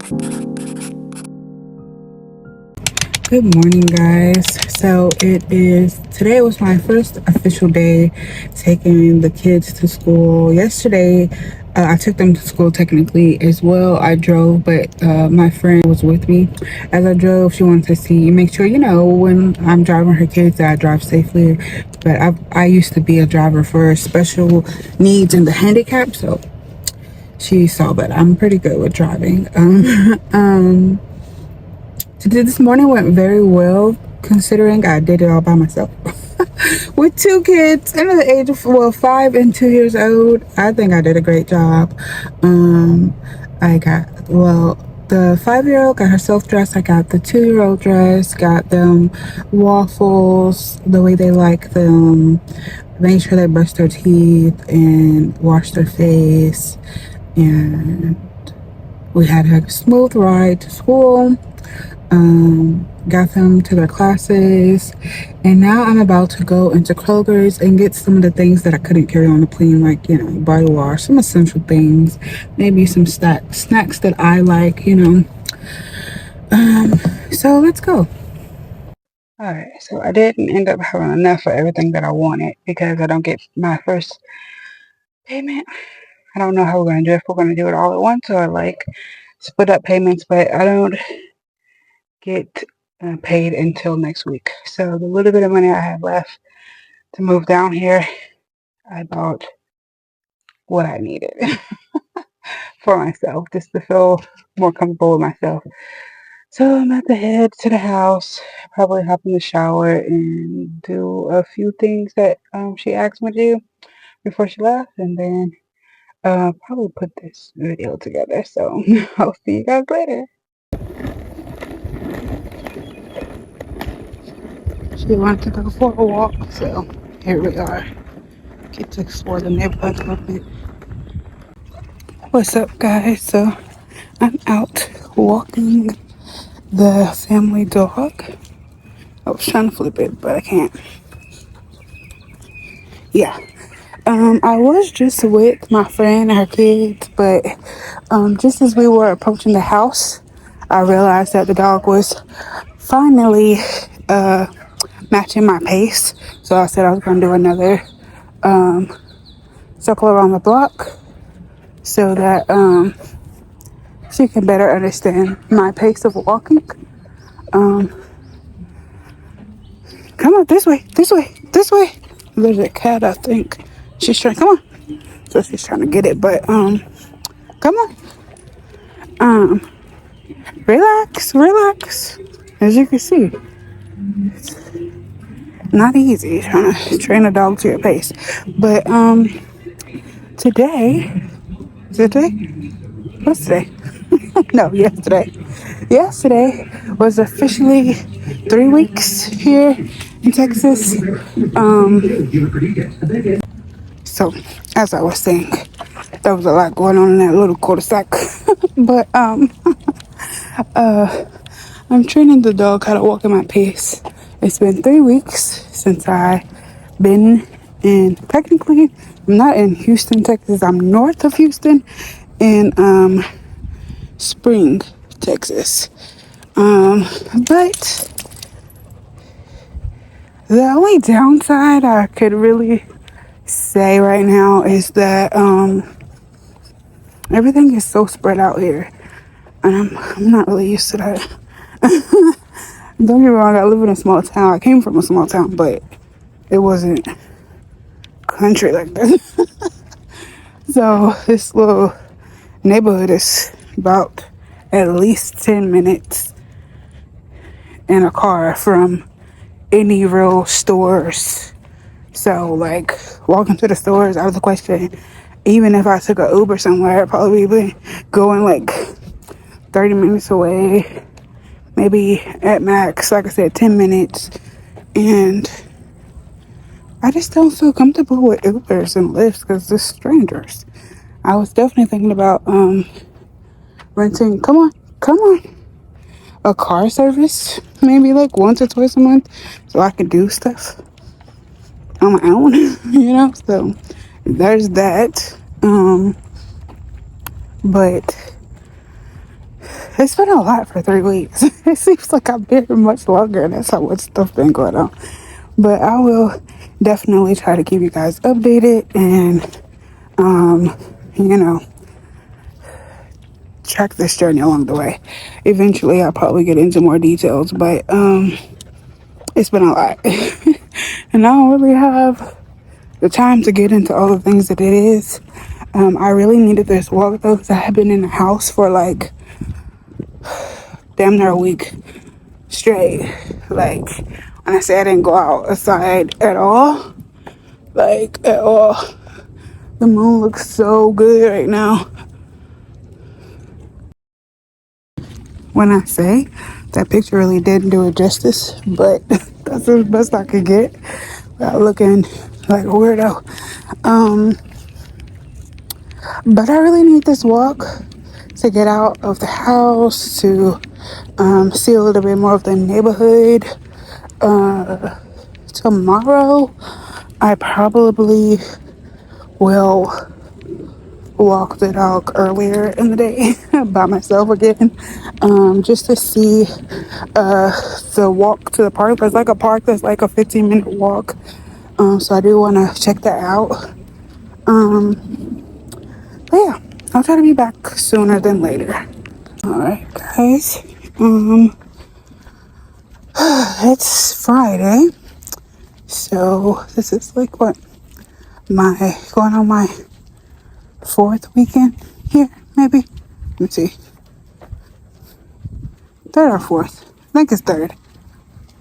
Good morning, guys. Today was my first official day taking the kids to school. Yesterday, I took them to school technically as well. I drove, but my friend was with me as I drove. She wanted to make sure, when I'm driving her kids, that I drive safely. But I used to be a driver for special needs and the handicap, so she saw that I'm pretty good with driving. This morning went very well considering I did it all by myself with two kids under the age of 5 and 2 years old. I think I did a great job. I got the 5-year-old got herself dressed. I got the 2-year-old dressed. Got them waffles the way they like them. Made sure they brush their teeth and wash their face, and we had a smooth ride to school. Got them to their classes, and now I'm about to go into Kroger's and get some of the things that I couldn't carry on the plane, like body wash, some essential things, maybe some snacks that I like. So let's go. All right, so I didn't end up having enough for everything that I wanted because I don't get my first payment. I don't know how we're gonna do it, if we're gonna do it all at once or like split up payments, but I don't get paid until next week. So the little bit of money I have left to move down here, I bought what I needed for myself, just to feel more comfortable with myself. So I'm about to head to the house, probably hop in the shower and do a few things that she asked me to do before she left, and then probably put this video together. So I'll see you guys later. She wanted to go for a walk, so here we are. Get to explore the neighborhood a little bit. What's up, guys? So I'm out walking the family dog. I was trying to flip it, but I can't. Yeah. I was just with my friend and her kids, but just as we were approaching the house, I realized that the dog was finally matching my pace. So I said I was going to do another circle around the block so that she can better understand my pace of walking. Come on, this way, this way, this way. There's a cat, I think. She's trying, come on. So she's trying to get it, but come on. Relax. As you can see, it's not easy trying to train a dog to your pace. But today, is it today? What's today? No, yesterday. Yesterday was officially 3 weeks here in Texas. So, as I was saying, there was a lot going on in that little cul-de-sac. But I'm training the dog how to walk at my pace. It's been 3 weeks since I've been in, technically, I'm not in Houston, Texas. I'm north of Houston in Spring, Texas. But the only downside I could really say right now is that everything is so spread out here, and I'm not really used to that. Don't get me wrong, I live in a small town. I came from a small town, but it wasn't country like this. So this little neighborhood is about at least 10 minutes in a car from any real stores. So like walking to the stores out of the question. Even if I took an Uber somewhere, I'd probably be going like 30 minutes away, maybe at max, like I said, 10 minutes. And I just don't feel comfortable with Ubers and Lyfts because they're strangers. I was definitely thinking about renting, come on, a car service, maybe like once or twice a month, so I could do stuff on my own, so there's that. But It's been a lot for 3 weeks. It seems like I've been here much longer, and that's how much stuff been going on. But I will definitely try to keep you guys updated and, you know, track this journey along the way. Eventually, I'll probably get into more details, but it's been a lot. And I don't really have the time to get into all the things that it is. I really needed this walk though, because I have been in the house for like damn near a week straight. Like, when I say I didn't go outside at all, like at all. The moon looks so good right now. When I say that picture really didn't do it justice, but that's the best I could get without looking like a weirdo. But I really need this walk to get out of the house, to see a little bit more of the neighborhood. Tomorrow, I probably will walk the dog earlier in the day by myself again, just to see the walk to the park. There's like a park that's like a 15-minute walk, so I do want to check that out. But yeah, I'll try to be back sooner than later. All right, guys. It's Friday, so this is like what, going on my 4th weekend here, maybe. Let me see, 3rd or 4th. I think it's 3rd.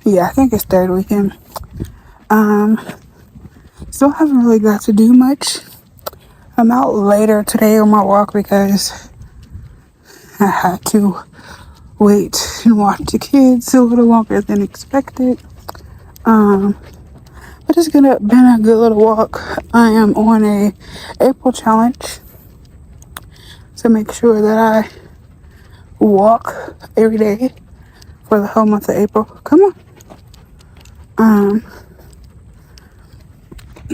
Yeah, I think it's 3rd weekend. Still haven't really got to do much. I'm out later today on my walk because I had to wait and watch the kids a little longer than expected. But it's been a good little walk. I am on a April challenge to make sure that I walk every day for the whole month of April. Come on.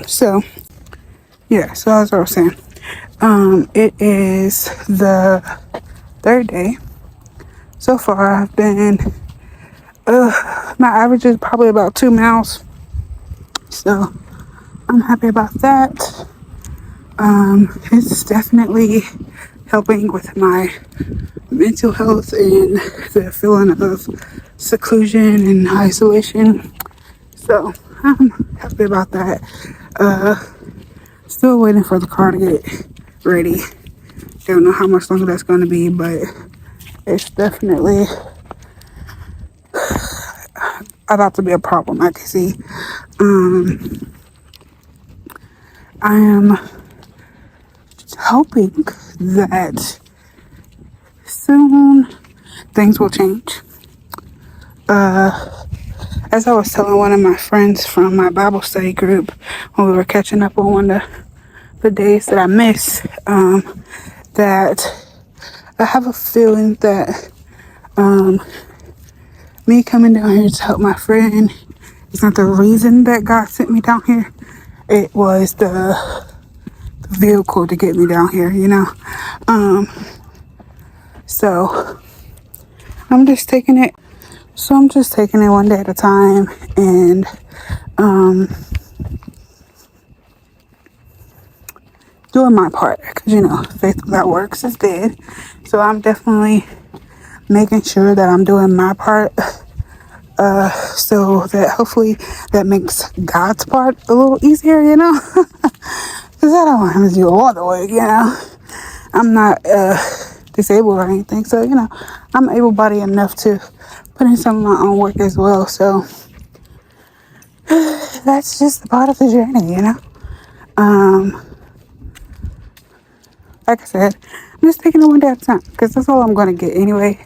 So yeah, so as I was saying, it is the 3rd day. So far I've been, my average is probably about 2 miles. So I'm happy about that. It's definitely helping with my mental health and the feeling of seclusion and isolation. So I'm happy about that. Still waiting for the car to get ready. Don't know how much longer that's going to be, but it's definitely about to be a problem, I can see. I am hoping that soon things will change. As I was telling one of my friends from my Bible study group when we were catching up on one of the days that I missed, that I have a feeling that me coming down here to help my friend is not the reason that God sent me down here. It was the vehicle to get me down here, you know. So I'm just taking it one day at a time, and doing my part, because you know, faith without works is dead. So I'm definitely making sure that I'm doing my part, so that hopefully that makes God's part a little easier, you know. Because I don't want him to do all the work, you know. I'm not disabled or anything, so you know, I'm able-bodied enough to put in some of my own work as well. So that's just a part of the journey, you know. Like I said, I'm just taking it one day at a time, because that's all I'm going to get anyway.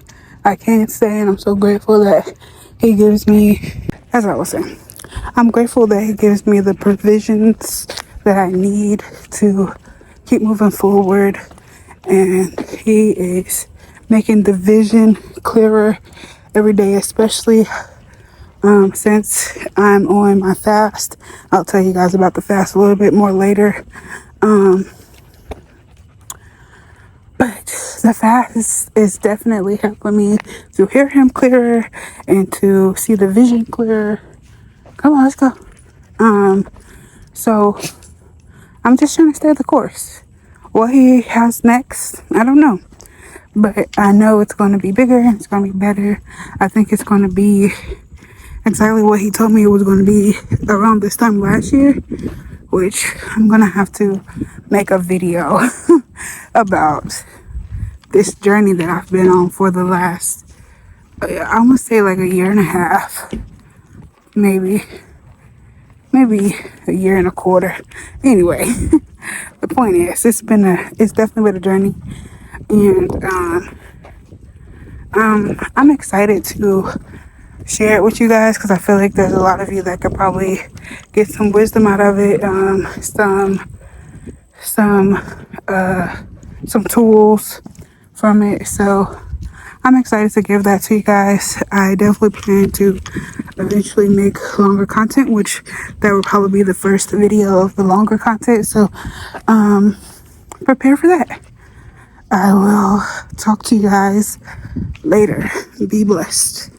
I can't say, and I'm so grateful that he gives me, as I was saying, I'm grateful that he gives me the provisions that I need to keep moving forward. And he is making the vision clearer every day, especially since I'm on my fast. I'll tell you guys about the fast a little bit more later. But the fast is definitely helping me to hear him clearer and to see the vision clearer. Come on, let's go. So I'm just trying to stay the course. What he has next, I don't know. But I know it's going to be bigger. It's going to be better. I think it's going to be exactly what he told me it was going to be around this time last year, which I'm going to have to make a video about this journey that I've been on for the last, I want to say like a year and a half, maybe a year and a quarter. Anyway, the point is, it's definitely been a journey, and I'm excited to share it with you guys because I feel like there's a lot of you that could probably get some wisdom out of it, some tools from it. So I'm excited to give that to you guys. I definitely plan to eventually make longer content, which that will probably be the first video of the longer content. So prepare for that. I will talk to you guys later. Be blessed.